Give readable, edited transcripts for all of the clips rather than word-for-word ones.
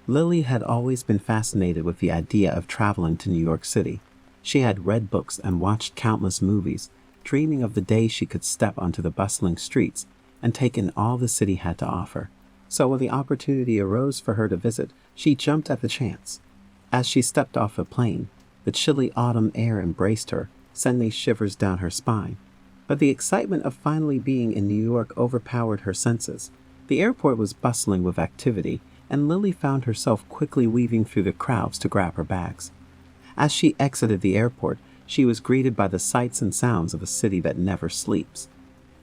Lily had always been fascinated with the idea of traveling to New York City. She had read books and watched countless movies, dreaming of the day she could step onto the bustling streets and take in all the city had to offer. So when the opportunity arose for her to visit, she jumped at the chance. As she stepped off the plane, the chilly autumn air embraced her, sending shivers down her spine. But the excitement of finally being in New York overpowered her senses. The airport was bustling with activity, and Lily found herself quickly weaving through the crowds to grab her bags. As she exited the airport, she was greeted by the sights and sounds of a city that never sleeps.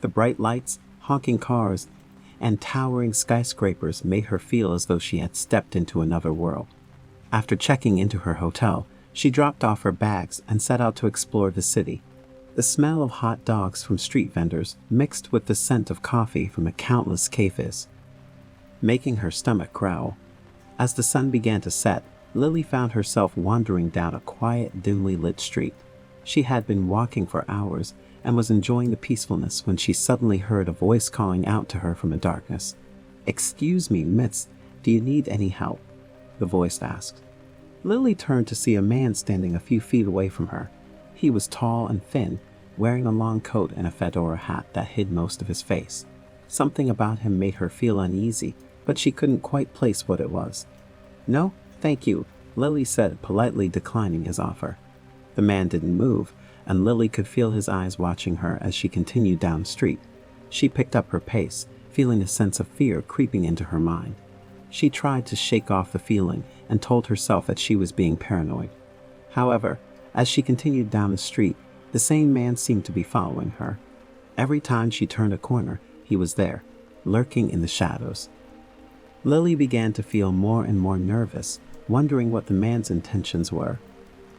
The bright lights, honking cars, and towering skyscrapers made her feel as though she had stepped into another world. After checking into her hotel, she dropped off her bags and set out to explore the city. The smell of hot dogs from street vendors mixed with the scent of coffee from the countless cafes, making her stomach growl. As the sun began to set, Lily found herself wandering down a quiet, dimly lit street. She had been walking for hours and was enjoying the peacefulness when she suddenly heard a voice calling out to her from the darkness. "Excuse me, miss, do you need any help?" the voice asked. Lily turned to see a man standing a few feet away from her. He was tall and thin, wearing a long coat and a fedora hat that hid most of his face. Something about him made her feel uneasy, but she couldn't quite place what it was. "No, thank you," Lily said, politely declining his offer. The man didn't move, and Lily could feel his eyes watching her as she continued down the street. She picked up her pace, feeling a sense of fear creeping into her mind. She tried to shake off the feeling and told herself that she was being paranoid. However, as she continued down the street, the same man seemed to be following her. Every time she turned a corner, he was there, lurking in the shadows. Lily began to feel more and more nervous, wondering what the man's intentions were.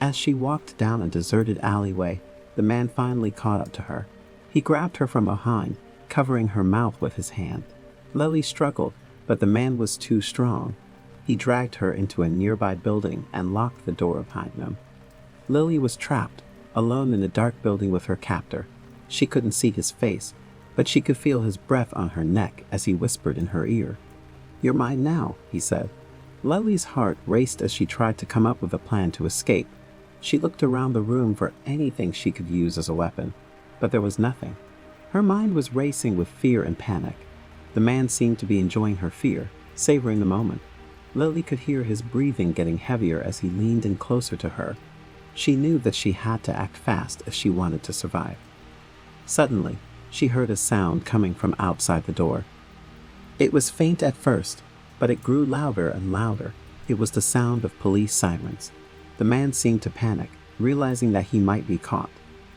As she walked down a deserted alleyway, the man finally caught up to her. He grabbed her from behind, covering her mouth with his hand. Lily struggled, but the man was too strong. He dragged her into a nearby building and locked the door behind them. Lily was trapped, alone in the dark building with her captor. She couldn't see his face, but she could feel his breath on her neck as he whispered in her ear. "You're mine now," he said. Lily's heart raced as she tried to come up with a plan to escape. She looked around the room for anything she could use as a weapon, but there was nothing. Her mind was racing with fear and panic. The man seemed to be enjoying her fear, savoring the moment. Lily could hear his breathing getting heavier as he leaned in closer to her. She knew that she had to act fast if she wanted to survive. Suddenly, she heard a sound coming from outside the door. It was faint at first, but it grew louder and louder. It was the sound of police sirens. The man seemed to panic, realizing that he might be caught.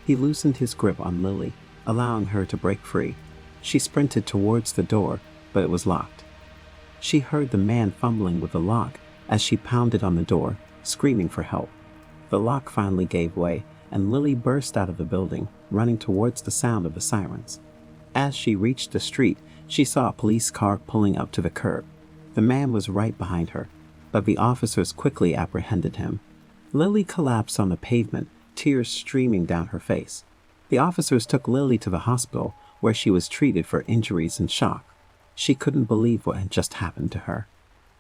He loosened his grip on Lily, allowing her to break free. She sprinted towards the door, but it was locked. She heard the man fumbling with the lock as she pounded on the door, screaming for help. The lock finally gave way, and Lily burst out of the building, running towards the sound of the sirens. As she reached the street, she saw a police car pulling up to the curb. The man was right behind her, but the officers quickly apprehended him. Lily collapsed on the pavement, tears streaming down her face. The officers took Lily to the hospital, where she was treated for injuries and shock. She couldn't believe what had just happened to her.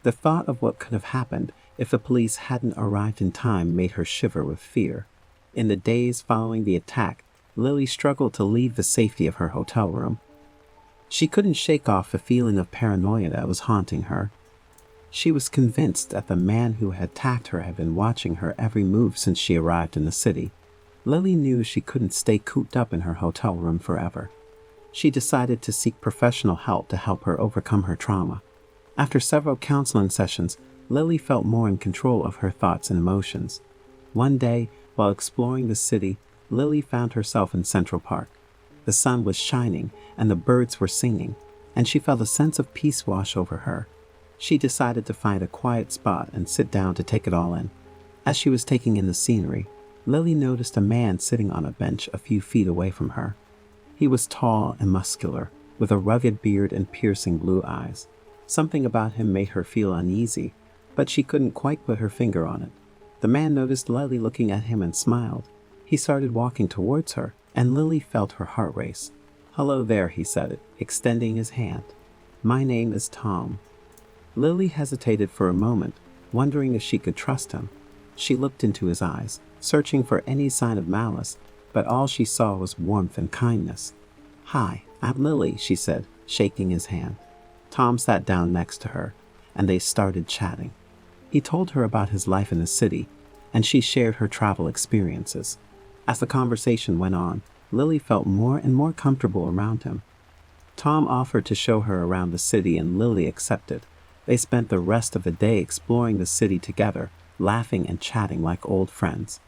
The thought of what could have happened if the police hadn't arrived in time made her shiver with fear. In the days following the attack, Lily struggled to leave the safety of her hotel room. She couldn't shake off the feeling of paranoia that was haunting her. She was convinced that the man who had attacked her had been watching her every move since she arrived in the city. Lily knew she couldn't stay cooped up in her hotel room forever. She decided to seek professional help to help her overcome her trauma. After several counseling sessions, Lily felt more in control of her thoughts and emotions. One day, while exploring the city, Lily found herself in Central Park. The sun was shining and the birds were singing, and she felt a sense of peace wash over her. She decided to find a quiet spot and sit down to take it all in. As she was taking in the scenery, Lily noticed a man sitting on a bench a few feet away from her. He was tall and muscular, with a rugged beard and piercing blue eyes. Something about him made her feel uneasy, but she couldn't quite put her finger on it. The man noticed Lily looking at him and smiled. He started walking towards her, and Lily felt her heart race. "Hello there," he said, extending his hand. "My name is Tom." Lily hesitated for a moment, wondering if she could trust him. She looked into his eyes, searching for any sign of malice, but all she saw was warmth and kindness. "Hi, I'm Lily," she said, shaking his hand. Tom sat down next to her, and they started chatting. He told her about his life in the city, and she shared her travel experiences. As the conversation went on, Lily felt more and more comfortable around him. Tom offered to show her around the city, and Lily accepted. They spent the rest of the day exploring the city together, laughing and chatting like old friends.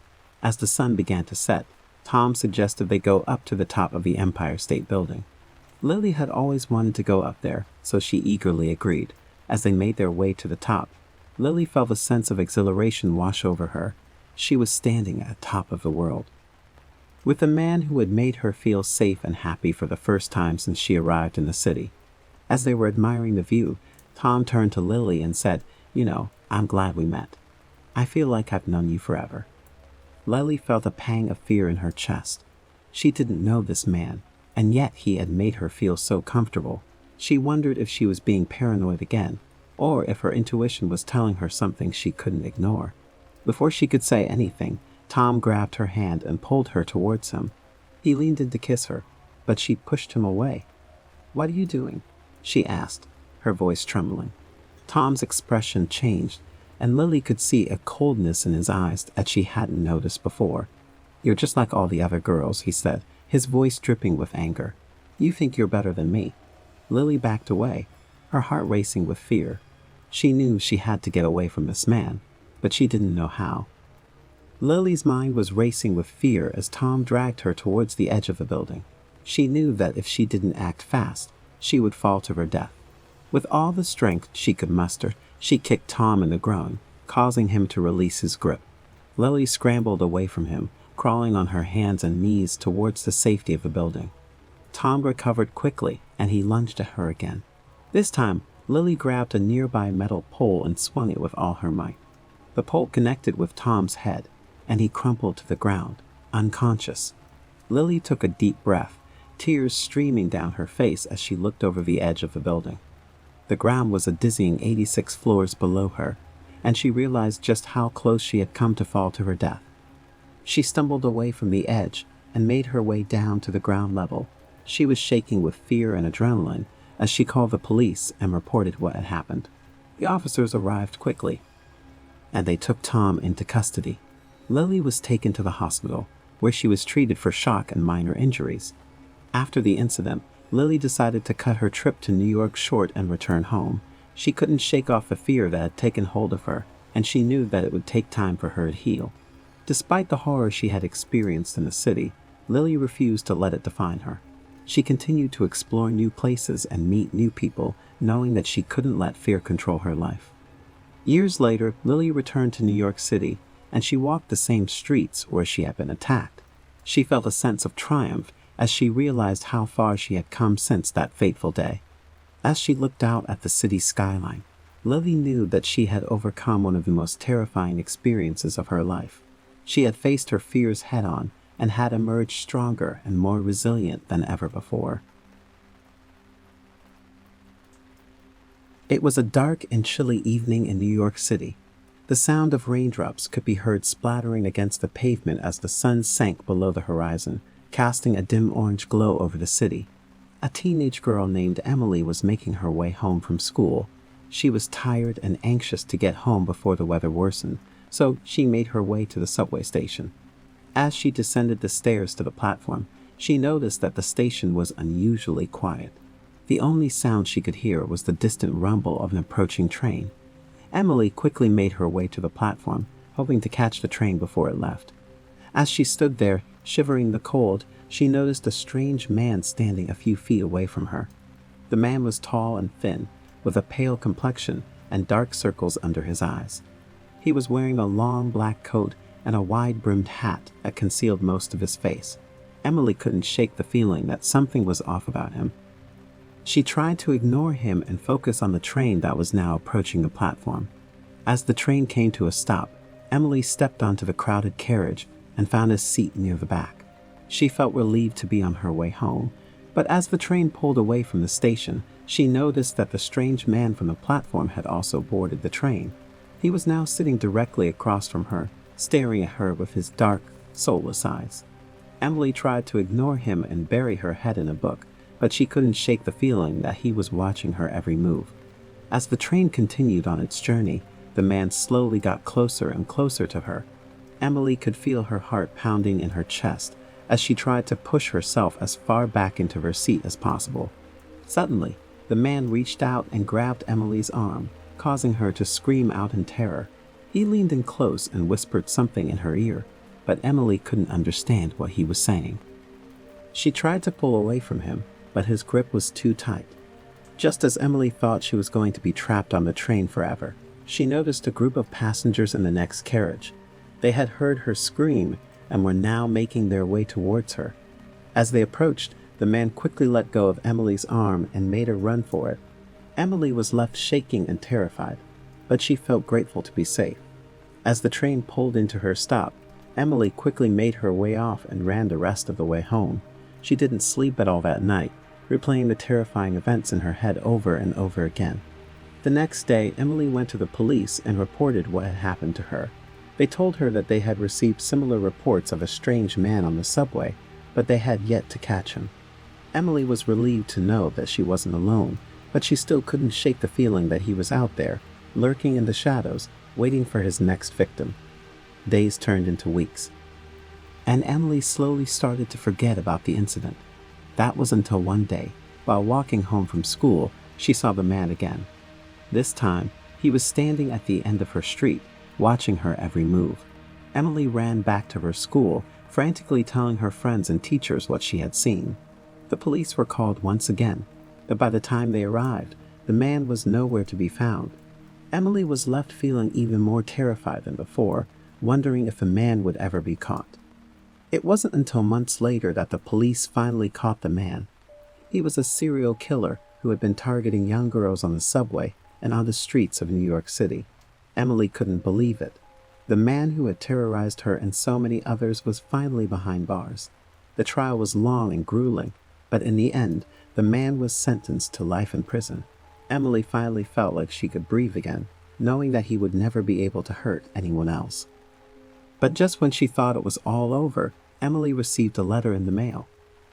As the sun began to set, Tom suggested they go up to the top of the Empire State Building. Lily had always wanted to go up there, so she eagerly agreed. As they made their way to the top, Lily felt a sense of exhilaration wash over her. She was standing at the top of the world, with the man who had made her feel safe and happy for the first time since she arrived in the city. As they were admiring the view, Tom turned to Lily and said, I'm glad we met. I feel like I've known you forever." Lily felt a pang of fear in her chest. She didn't know this man, and yet he had made her feel so comfortable. She wondered if she was being paranoid again, or if her intuition was telling her something she couldn't ignore. Before she could say anything, Tom grabbed her hand and pulled her towards him. He leaned in to kiss her, but she pushed him away. "What are you doing?" she asked, her voice trembling. Tom's expression changed, and Lily could see a coldness in his eyes that she hadn't noticed before. "You're just like all the other girls," he said, his voice dripping with anger. "You think you're better than me." Lily backed away, her heart racing with fear. She knew she had to get away from this man, but she didn't know how. Lily's mind was racing with fear as Tom dragged her towards the edge of the building. She knew that if she didn't act fast, she would fall to her death. With all the strength she could muster, she kicked Tom in the groin, causing him to release his grip. Lily scrambled away from him, crawling on her hands and knees towards the safety of the building. Tom recovered quickly, and he lunged at her again. This time, Lily grabbed a nearby metal pole and swung it with all her might. The pole connected with Tom's head, and he crumpled to the ground, unconscious. Lily took a deep breath, tears streaming down her face as she looked over the edge of the building. The ground was a dizzying 86 floors below her, and she realized just how close she had come to fall to her death. She stumbled away from the edge and made her way down to the ground level. She was shaking with fear and adrenaline as she called the police and reported what had happened. The officers arrived quickly, and they took Tom into custody. Lily was taken to the hospital, where she was treated for shock and minor injuries. After the incident, Lily decided to cut her trip to New York short and return home. She couldn't shake off the fear that had taken hold of her, and she knew that it would take time for her to heal. Despite the horror she had experienced in the city, Lily refused to let it define her. She continued to explore new places and meet new people, knowing that she couldn't let fear control her life. Years later, Lily returned to New York City, and she walked the same streets where she had been attacked. She felt a sense of triumph as she realized how far she had come since that fateful day. As she looked out at the city skyline, Lily knew that she had overcome one of the most terrifying experiences of her life. She had faced her fears head-on and had emerged stronger and more resilient than ever before. It was a dark and chilly evening in New York City. The sound of raindrops could be heard splattering against the pavement as the sun sank below the horizon, casting a dim orange glow over the city. A teenage girl named Emily was making her way home from school. She was tired and anxious to get home before the weather worsened, so she made her way to the subway station. As she descended the stairs to the platform, she noticed that the station was unusually quiet. The only sound she could hear was the distant rumble of an approaching train. Emily quickly made her way to the platform, hoping to catch the train before it left. As she stood there, shivering the cold, she noticed a strange man standing a few feet away from her. The man was tall and thin, with a pale complexion and dark circles under his eyes. He was wearing a long black coat and a wide-brimmed hat that concealed most of his face. Emily couldn't shake the feeling that something was off about him. She tried to ignore him and focus on the train that was now approaching the platform. As the train came to a stop, Emily stepped onto the crowded carriage and found a seat near the back. She felt relieved to be on her way home, but as the train pulled away from the station, She noticed that the strange man from the platform had also boarded the train. He was now sitting directly across from her, staring at her with his dark, soulless eyes. Emily tried to ignore him and bury her head in a book, but she couldn't shake the feeling that he was watching her every move. As the train continued on its journey, the man slowly got closer and closer to her. Emily could feel her heart pounding in her chest as she tried to push herself as far back into her seat as possible. Suddenly, the man reached out and grabbed Emily's arm, causing her to scream out in terror. He leaned in close and whispered something in her ear, but Emily couldn't understand what he was saying. She tried to pull away from him, but his grip was too tight. Just as Emily thought she was going to be trapped on the train forever, she noticed a group of passengers in the next carriage. They had heard her scream and were now making their way towards her. As they approached, the man quickly let go of Emily's arm and made her run for it. Emily was left shaking and terrified, but she felt grateful to be safe. As the train pulled into her stop, Emily quickly made her way off and ran the rest of the way home. She didn't sleep at all that night, replaying the terrifying events in her head over and over again. The next day, Emily went to the police and reported what had happened to her. They told her that they had received similar reports of a strange man on the subway, but they had yet to catch him. Emily was relieved to know that she wasn't alone, but she still couldn't shake the feeling that he was out there, lurking in the shadows, waiting for his next victim. Days turned into weeks, and Emily slowly started to forget about the incident. That was until one day, while walking home from school, she saw the man again. This time, he was standing at the end of her street, watching her every move. Emily ran back to her school, frantically telling her friends and teachers what she had seen. The police were called once again, but by the time they arrived, the man was nowhere to be found. Emily was left feeling even more terrified than before, wondering if the man would ever be caught. It wasn't until months later that the police finally caught the man. He was a serial killer who had been targeting young girls on the subway and on the streets of New York City. Emily couldn't believe it. The man who had terrorized her and so many others was finally behind bars. The trial was long and grueling, but in the end, the man was sentenced to life in prison. Emily finally felt like she could breathe again, knowing that he would never be able to hurt anyone else. But just when she thought it was all over, Emily received a letter in the mail.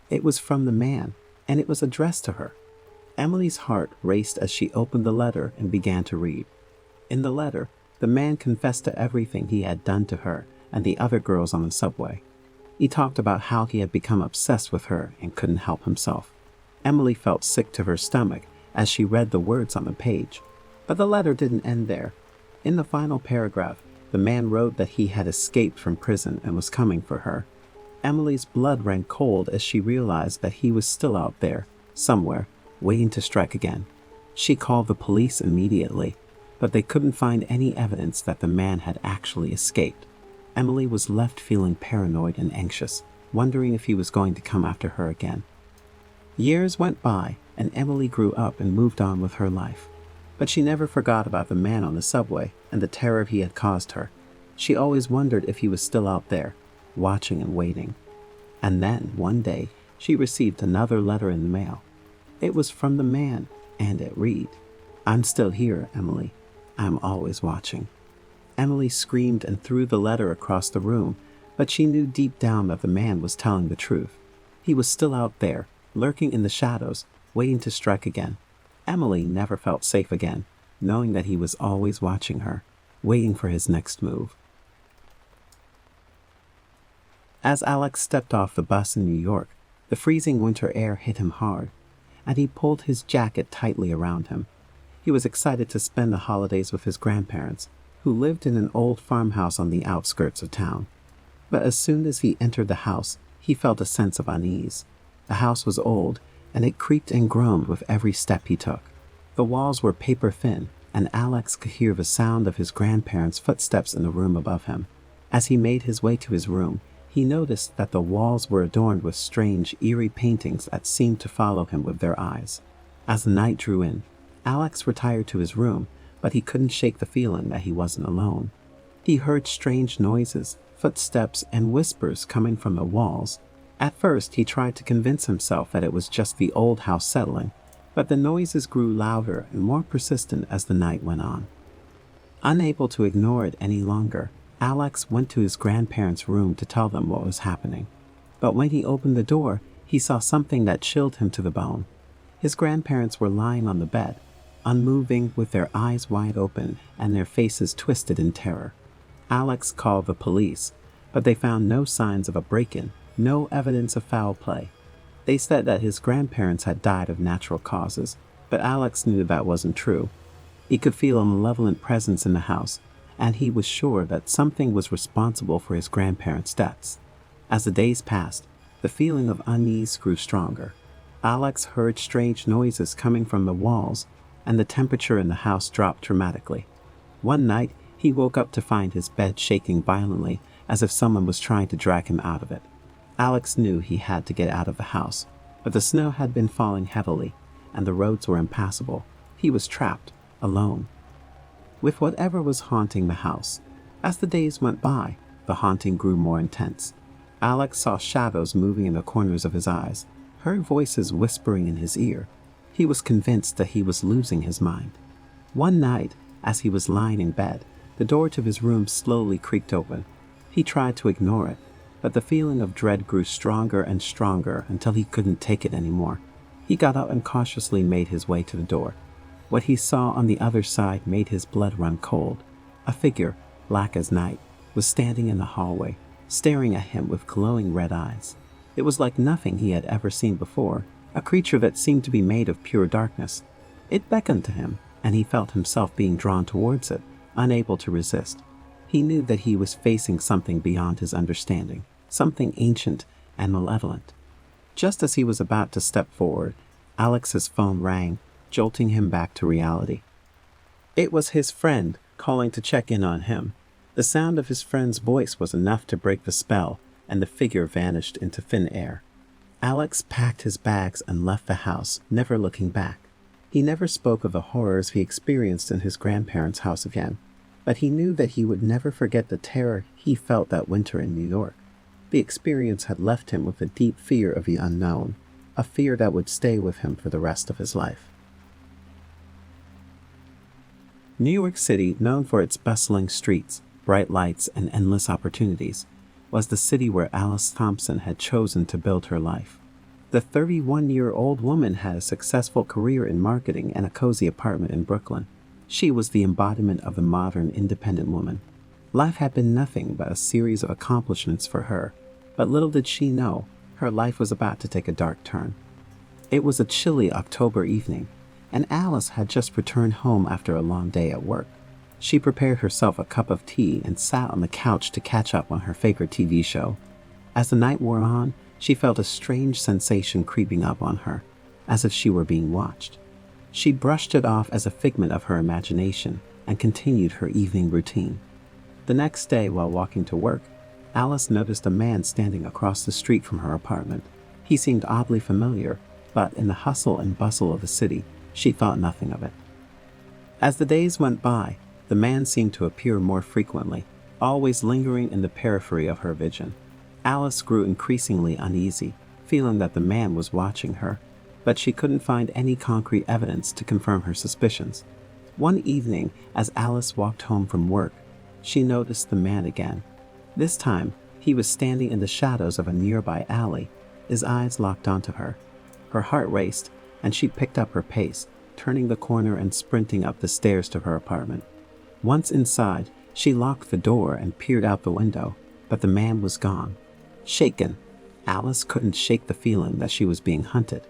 It was from the man, and it was addressed to her. Emily's heart raced as she opened the letter and began to read. In the letter, the man confessed to everything he had done to her and the other girls on the subway. He talked about how he had become obsessed with her and couldn't help himself. Emily felt sick to her stomach as she read the words on the page. But the letter didn't end there. In the final paragraph, the man wrote that he had escaped from prison and was coming for her. Emily's blood ran cold as she realized that he was still out there, somewhere, waiting to strike again. She called the police immediately, but they couldn't find any evidence that the man had actually escaped. Emily was left feeling paranoid and anxious, wondering if he was going to come after her again. Years went by, and Emily grew up and moved on with her life. But she never forgot about the man on the subway and the terror he had caused her. She always wondered if he was still out there, watching and waiting. And then, one day, she received another letter in the mail. It was from the man, and it read, "I'm still here, Emily. I'm always watching." Emily screamed and threw the letter across the room, but she knew deep down that the man was telling the truth. He was still out there, lurking in the shadows, waiting to strike again. Emily never felt safe again, knowing that he was always watching her, waiting for his next move. As Alex stepped off the bus in New York, the freezing winter air hit him hard, and he pulled his jacket tightly around him. He was excited to spend the holidays with his grandparents, who lived in an old farmhouse on the outskirts of town. But as soon as he entered the house, he felt a sense of unease. The house was old, and it creaked and groaned with every step he took. The walls were paper thin, and Alex could hear the sound of his grandparents' footsteps in the room above him. As he made his way to his room, he noticed that the walls were adorned with strange, eerie paintings that seemed to follow him with their eyes. As the night drew in, Alex retired to his room, but he couldn't shake the feeling that he wasn't alone. He heard strange noises, footsteps, and whispers coming from the walls. At first, he tried to convince himself that it was just the old house settling, But the noises grew louder and more persistent as the night went on. Unable to ignore it any longer, Alex went to his grandparents' room to tell them what was happening. But when he opened the door, he saw something that chilled him to the bone. His grandparents were lying on the bed, unmoving with their eyes wide open and their faces twisted in terror. Alex called the police, but they found no signs of a break-in, no evidence of foul play. They said that his grandparents had died of natural causes, but Alex knew that wasn't true. He could feel a malevolent presence in the house, and he was sure that something was responsible for his grandparents' deaths. As the days passed, the feeling of unease grew stronger. Alex heard strange noises coming from the walls, and the temperature in the house dropped dramatically. One night, he woke up to find his bed shaking violently, as if someone was trying to drag him out of it. Alex knew he had to get out of the house, but the snow had been falling heavily, and the roads were impassable. He was trapped, alone, with whatever was haunting the house. As the days went by, the haunting grew more intense. Alex saw shadows moving in the corners of his eyes, heard voices whispering in his ear. He was convinced that he was losing his mind. One night, as he was lying in bed, the door to his room slowly creaked open. He tried to ignore it, but the feeling of dread grew stronger and stronger until he couldn't take it anymore. He got up and cautiously made his way to the door. What he saw on the other side made his blood run cold. A figure, black as night, was standing in the hallway, staring at him with glowing red eyes. It was like nothing he had ever seen before, a creature that seemed to be made of pure darkness. It beckoned to him, and he felt himself being drawn towards it, unable to resist. He knew that he was facing something beyond his understanding, something ancient and malevolent. Just as he was about to step forward, Alex's phone rang, jolting him back to reality. It was his friend calling to check in on him. The sound of his friend's voice was enough to break the spell, and the figure vanished into thin air. Alex packed his bags and left the house, never looking back. He never spoke of the horrors he experienced in his grandparents' house again, but he knew that he would never forget the terror he felt that winter in New York. The experience had left him with a deep fear of the unknown, a fear that would stay with him for the rest of his life. New York City, known for its bustling streets, bright lights, and endless opportunities, was the city where Alice Thompson had chosen to build her life. The 31-year-old woman had a successful career in marketing and a cozy apartment in Brooklyn. She was the embodiment of the modern, independent woman. Life had been nothing but a series of accomplishments for her, but little did she know, her life was about to take a dark turn. It was a chilly October evening, and Alice had just returned home after a long day at work. She prepared herself a cup of tea and sat on the couch to catch up on her favorite TV show. As the night wore on, she felt a strange sensation creeping up on her, as if she were being watched. She brushed it off as a figment of her imagination and continued her evening routine. The next day, while walking to work, Alice noticed a man standing across the street from her apartment. He seemed oddly familiar, but in the hustle and bustle of the city, she thought nothing of it. As the days went by, the man seemed to appear more frequently, always lingering in the periphery of her vision. Alice grew increasingly uneasy, feeling that the man was watching her, but she couldn't find any concrete evidence to confirm her suspicions. One evening, as Alice walked home from work, she noticed the man again. This time, he was standing in the shadows of a nearby alley, his eyes locked onto her. Her heart raced, and she picked up her pace, turning the corner and sprinting up the stairs to her apartment. Once inside, she locked the door and peered out the window, but the man was gone. Shaken, Alice couldn't shake the feeling that she was being hunted.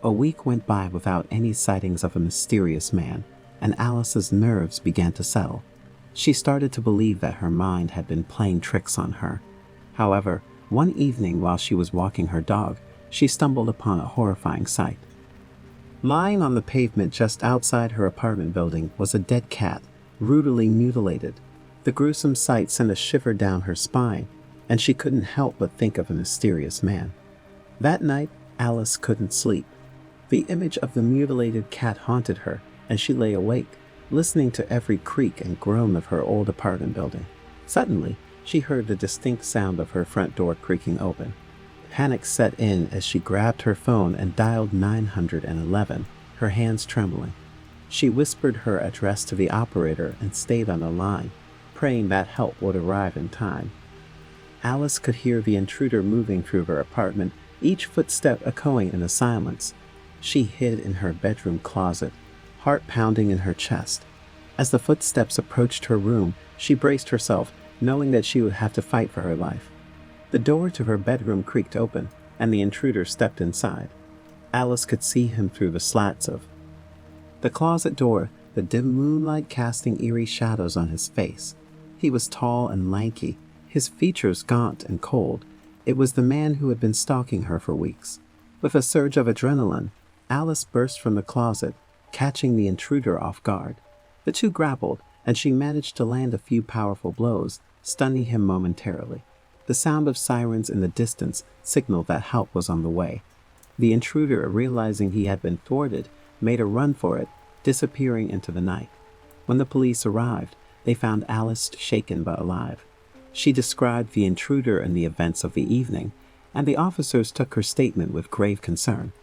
A week went by without any sightings of a mysterious man, and Alice's nerves began to settle. She started to believe that her mind had been playing tricks on her. However, one evening while she was walking her dog, she stumbled upon a horrifying sight. Lying on the pavement just outside her apartment building was a dead cat, brutally mutilated. The gruesome sight sent a shiver down her spine, and she couldn't help but think of a mysterious man. That night, Alice couldn't sleep. The image of the mutilated cat haunted her, and she lay awake, listening to every creak and groan of her old apartment building. Suddenly, she heard the distinct sound of her front door creaking open. Panic set in as she grabbed her phone and dialed 911, her hands trembling. She whispered her address to the operator and stayed on the line, praying that help would arrive in time. Alice could hear the intruder moving through her apartment, each footstep echoing in the silence. She hid in her bedroom closet, heart pounding in her chest. As the footsteps approached her room, she braced herself, knowing that she would have to fight for her life. The door to her bedroom creaked open, and the intruder stepped inside. Alice could see him through the slats of the closet door, the dim moonlight casting eerie shadows on his face. He was tall and lanky, his features gaunt and cold. It was the man who had been stalking her for weeks. With a surge of adrenaline, Alice burst from the closet, catching the intruder off guard. The two grappled, and she managed to land a few powerful blows, stunning him momentarily. The sound of sirens in the distance signaled that help was on the way. The intruder, realizing he had been thwarted, made a run for it, disappearing into the night. When the police arrived, they found Alice shaken but alive. She described the intruder and the events of the evening, and the officers took her statement with grave concern.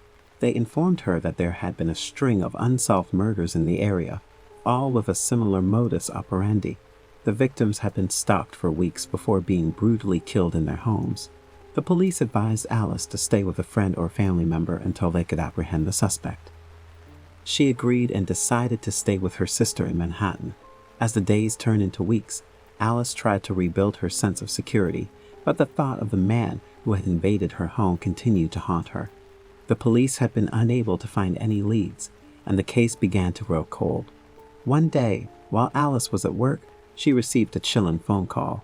They informed her that there had been a string of unsolved murders in the area, all with a similar modus operandi. The victims had been stalked for weeks before being brutally killed in their homes. The police advised Alice to stay with a friend or family member until they could apprehend the suspect. She agreed and decided to stay with her sister in Manhattan. As the days turned into weeks, Alice tried to rebuild her sense of security, but the thought of the man who had invaded her home continued to haunt her. The police had been unable to find any leads, and the case began to grow cold. One day, while Alice was at work, she received a chilling phone call.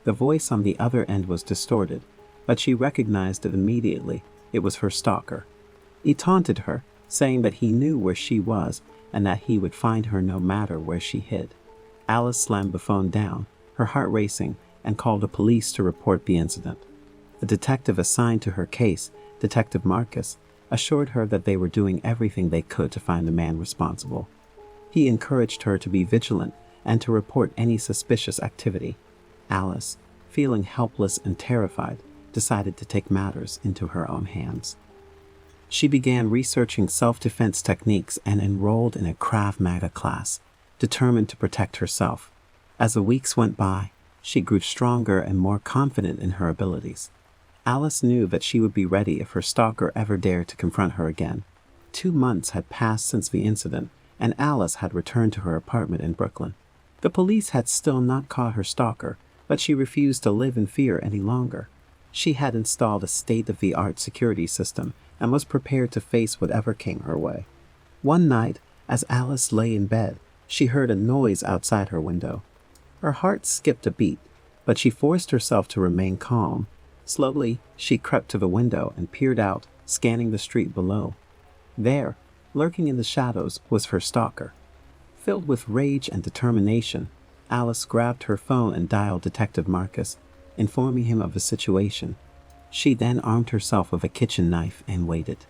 The voice on the other end was distorted, but she recognized it immediately. It was her stalker. He taunted her, saying that he knew where she was and that he would find her no matter where she hid. Alice slammed the phone down, her heart racing, and called the police to report the incident. The detective assigned to her case, Detective Marcus, assured her that they were doing everything they could to find the man responsible. He encouraged her to be vigilant and to report any suspicious activity. Alice, feeling helpless and terrified, decided to take matters into her own hands. She began researching self-defense techniques and enrolled in a Krav Maga class, determined to protect herself. As the weeks went by, she grew stronger and more confident in her abilities. Alice knew that she would be ready if her stalker ever dared to confront her again. 2 months had passed since the incident, and Alice had returned to her apartment in Brooklyn. The police had still not caught her stalker, but she refused to live in fear any longer. She had installed a state-of-the-art security system and was prepared to face whatever came her way. One night, as Alice lay in bed, she heard a noise outside her window. Her heart skipped a beat, but she forced herself to remain calm. Slowly, she crept to the window and peered out, scanning the street below. There, lurking in the shadows, was her stalker. Filled with rage and determination, Alice grabbed her phone and dialed Detective Marcus, informing him of the situation. She then armed herself with a kitchen knife and waited.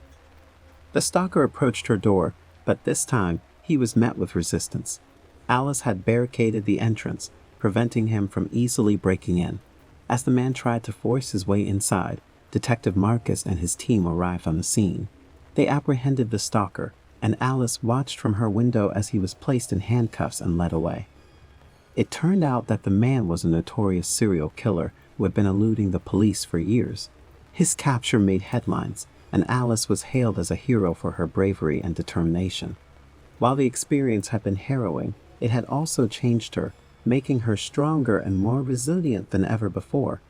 The stalker approached her door, but this time he was met with resistance. Alice had barricaded the entrance, preventing him from easily breaking in. As the man tried to force his way inside, Detective Marcus and his team arrived on the scene. They apprehended the stalker, and Alice watched from her window as he was placed in handcuffs and led away. It turned out that the man was a notorious serial killer who had been eluding the police for years. His capture made headlines, and Alice was hailed as a hero for her bravery and determination. While the experience had been harrowing, it had also changed her, making her stronger and more resilient than ever before.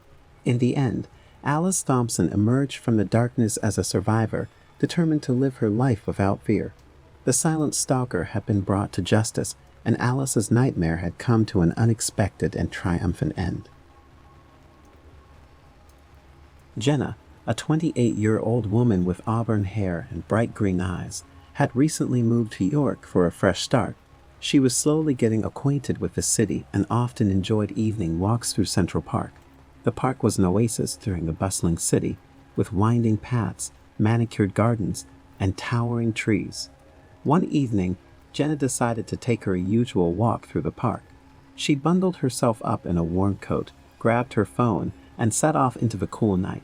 In the end, Alice Thompson emerged from the darkness as a survivor, determined to live her life without fear. The silent stalker had been brought to justice, and Alice's nightmare had come to an unexpected and triumphant end. Jenna, a 28-year-old woman with auburn hair and bright green eyes, had recently moved to York for a fresh start. She was slowly getting acquainted with the city and often enjoyed evening walks through Central Park. The park was an oasis during the bustling city, with winding paths, manicured gardens, and towering trees. One evening, Jenna decided to take her usual walk through the park. She bundled herself up in a warm coat, grabbed her phone, and set off into the cool night.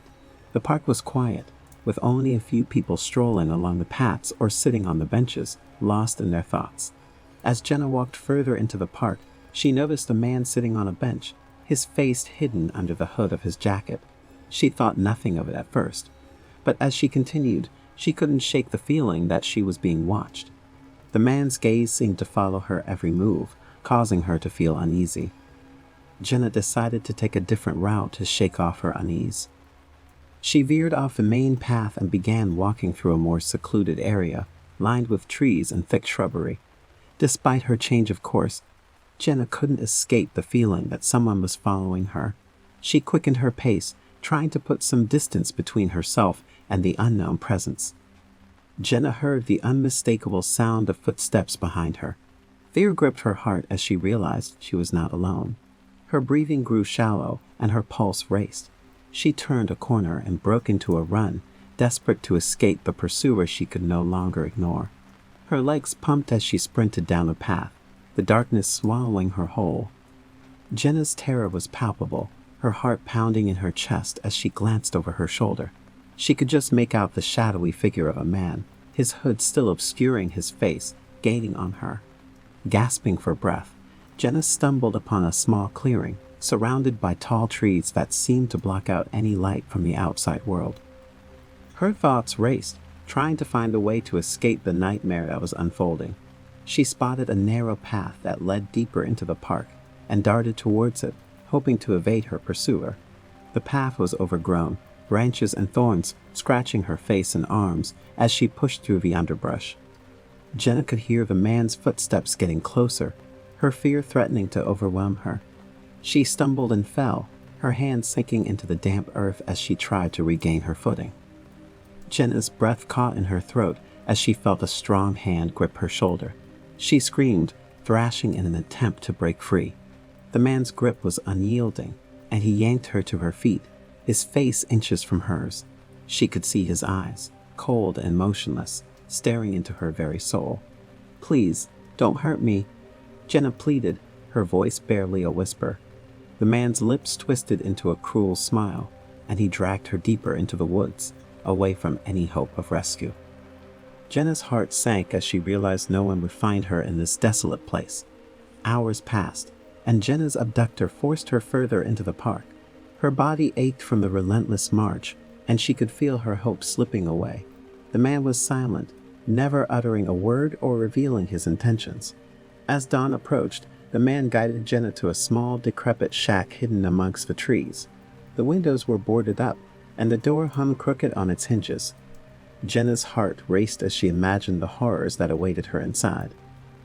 The park was quiet, with only a few people strolling along the paths or sitting on the benches, lost in their thoughts. As Jenna walked further into the park, she noticed a man sitting on a bench, his face hidden under the hood of his jacket. She thought nothing of it at first, but as she continued, she couldn't shake the feeling that she was being watched. The man's gaze seemed to follow her every move, causing her to feel uneasy. Jenna decided to take a different route to shake off her unease. She veered off the main path and began walking through a more secluded area, lined with trees and thick shrubbery. Despite her change of course, Jenna couldn't escape the feeling that someone was following her. She quickened her pace, trying to put some distance between herself and the unknown presence. Jenna heard the unmistakable sound of footsteps behind her. Fear gripped her heart as she realized she was not alone. Her breathing grew shallow and her pulse raced. She turned a corner and broke into a run, desperate to escape the pursuer she could no longer ignore. Her legs pumped as she sprinted down the path, the darkness swallowing her whole. Jenna's terror was palpable, her heart pounding in her chest as she glanced over her shoulder. She could just make out the shadowy figure of a man, his hood still obscuring his face, gaining on her. Gasping for breath, Jenna stumbled upon a small clearing, surrounded by tall trees that seemed to block out any light from the outside world. Her thoughts raced, trying to find a way to escape the nightmare that was unfolding. She spotted a narrow path that led deeper into the park and darted towards it, hoping to evade her pursuer. The path was overgrown, branches and thorns scratching her face and arms as she pushed through the underbrush. Jenna could hear the man's footsteps getting closer, her fear threatening to overwhelm her. She stumbled and fell, her hands sinking into the damp earth as she tried to regain her footing. Jenna's breath caught in her throat as she felt a strong hand grip her shoulder. She screamed, thrashing in an attempt to break free. The man's grip was unyielding, and he yanked her to her feet, his face inches from hers. She could see his eyes, cold and motionless, staring into her very soul. "Please, don't hurt me," Jenna pleaded, her voice barely a whisper. The man's lips twisted into a cruel smile, and he dragged her deeper into the woods, away from any hope of rescue. Jenna's heart sank as she realized no one would find her in this desolate place. Hours passed, and Jenna's abductor forced her further into the park. Her body ached from the relentless march, and she could feel her hope slipping away. The man was silent, never uttering a word or revealing his intentions. As dawn approached, the man guided Jenna to a small, decrepit shack hidden amongst the trees. The windows were boarded up, and the door hung crooked on its hinges. Jenna's heart raced as she imagined the horrors that awaited her inside.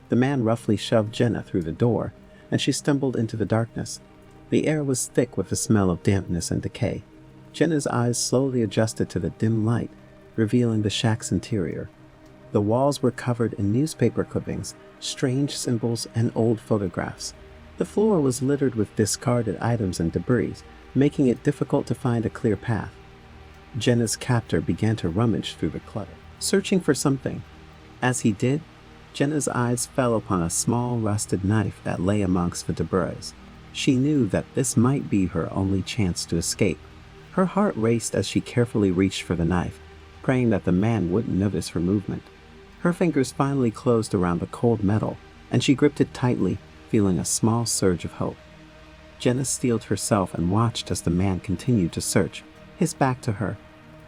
The man roughly shoved Jenna through the door, and she stumbled into the darkness. The air was thick with the smell of dampness and decay. Jenna's eyes slowly adjusted to the dim light, revealing the shack's interior. The walls were covered in newspaper clippings, strange symbols, and old photographs. The floor was littered with discarded items and debris, making it difficult to find a clear path. Jenna's captor began to rummage through the clutter, searching for something. As he did, Jenna's eyes fell upon a small rusted knife that lay amongst the debris. She knew that this might be her only chance to escape. Her heart raced as she carefully reached for the knife, praying that the man wouldn't notice her movement. Her fingers finally closed around the cold metal, and she gripped it tightly, feeling a small surge of hope. Jenna steeled herself and watched as the man continued to search, his back to her.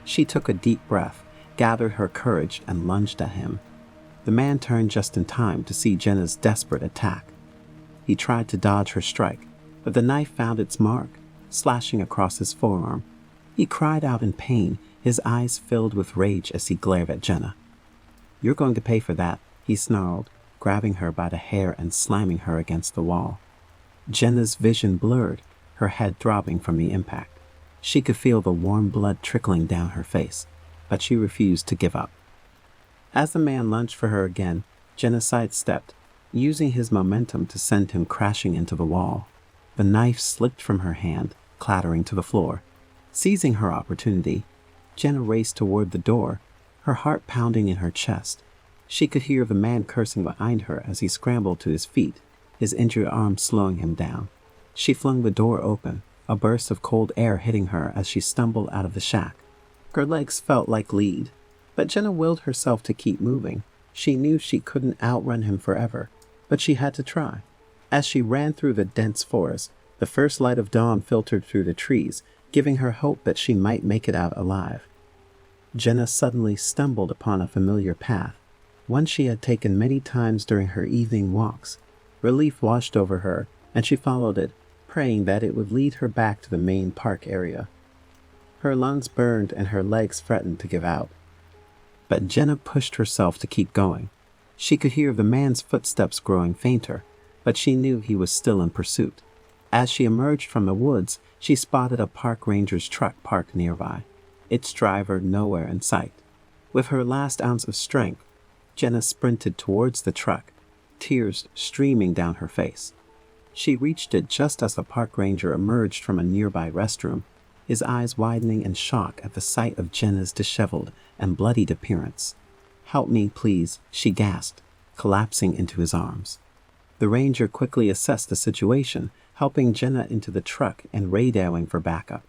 She took a deep breath, gathered her courage, and lunged at him. The man turned just in time to see Jenna's desperate attack. He tried to dodge her strike, but the knife found its mark, slashing across his forearm. He cried out in pain, his eyes filled with rage as he glared at Jenna. "You're going to pay for that," he snarled, grabbing her by the hair and slamming her against the wall. Jenna's vision blurred, her head throbbing from the impact. She could feel the warm blood trickling down her face, but she refused to give up. As the man lunged for her again, Jenna sidestepped, using his momentum to send him crashing into the wall. The knife slipped from her hand, clattering to the floor. Seizing her opportunity, Jenna raced toward the door, her heart pounding in her chest. She could hear the man cursing behind her as he scrambled to his feet, his injured arm slowing him down. She flung the door open, a burst of cold air hitting her as she stumbled out of the shack. Her legs felt like lead, but Jenna willed herself to keep moving. She knew she couldn't outrun him forever, but she had to try. As she ran through the dense forest, the first light of dawn filtered through the trees, giving her hope that she might make it out alive. Jenna suddenly stumbled upon a familiar path, one she had taken many times during her evening walks. Relief washed over her, and she followed it, praying that it would lead her back to the main park area. Her lungs burned and her legs threatened to give out. But Jenna pushed herself to keep going. She could hear the man's footsteps growing fainter, but she knew he was still in pursuit. As she emerged from the woods, she spotted a park ranger's truck parked nearby, its driver nowhere in sight. With her last ounce of strength, Jenna sprinted towards the truck, tears streaming down her face. She reached it just as the park ranger emerged from a nearby restroom, his eyes widening in shock at the sight of Jenna's disheveled and bloodied appearance. "Help me, please," she gasped, collapsing into his arms. The ranger quickly assessed the situation, helping Jenna into the truck and radioing for backup.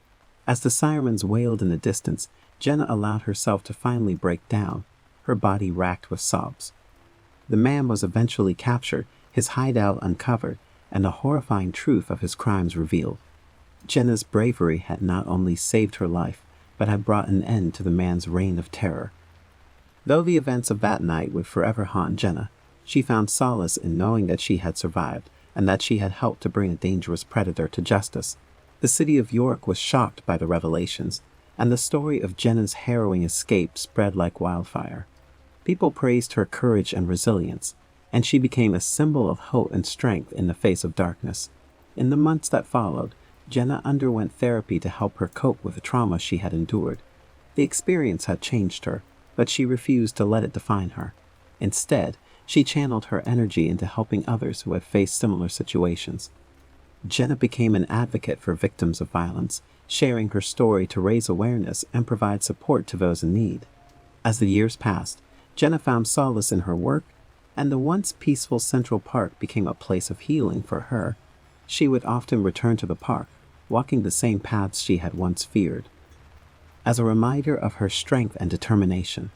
As the sirens wailed in the distance, Jenna allowed herself to finally break down, her body racked with sobs. The man was eventually captured, his hideout uncovered, and the horrifying truth of his crimes revealed. Jenna's bravery had not only saved her life, but had brought an end to the man's reign of terror. Though the events of that night would forever haunt Jenna, she found solace in knowing that she had survived and that she had helped to bring a dangerous predator to justice. The city of York was shocked by the revelations, and the story of Jenna's harrowing escape spread like wildfire. People praised her courage and resilience, and she became a symbol of hope and strength in the face of darkness. In the months that followed, Jenna underwent therapy to help her cope with the trauma she had endured. The experience had changed her, but she refused to let it define her. Instead, she channeled her energy into helping others who had faced similar situations. Jenna became an advocate for victims of violence, sharing her story to raise awareness and provide support to those in need. As the years passed, Jenna found solace in her work, and the once peaceful Central Park became a place of healing for her. She would often return to the park, walking the same paths she had once feared. As a reminder of her strength and determination,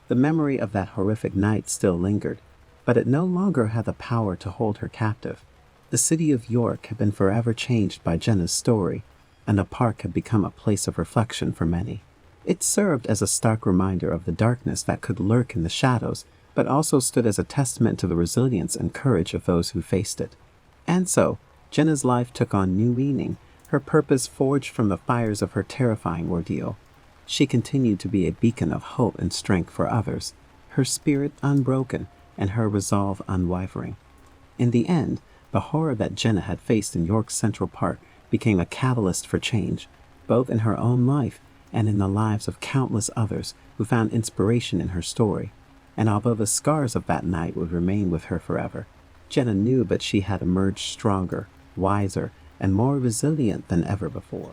the memory of that horrific night still lingered, but it no longer had the power to hold her captive. The city of York had been forever changed by Jenna's story, and the park had become a place of reflection for many. It served as a stark reminder of the darkness that could lurk in the shadows, but also stood as a testament to the resilience and courage of those who faced it. And so, Jenna's life took on new meaning, her purpose forged from the fires of her terrifying ordeal. She continued to be a beacon of hope and strength for others, her spirit unbroken and her resolve unwavering. In the end, the horror that Jenna had faced in York's Central Park became a catalyst for change, both in her own life and in the lives of countless others who found inspiration in her story. And although the scars of that night would remain with her forever, Jenna knew that she had emerged stronger, wiser, and more resilient than ever before.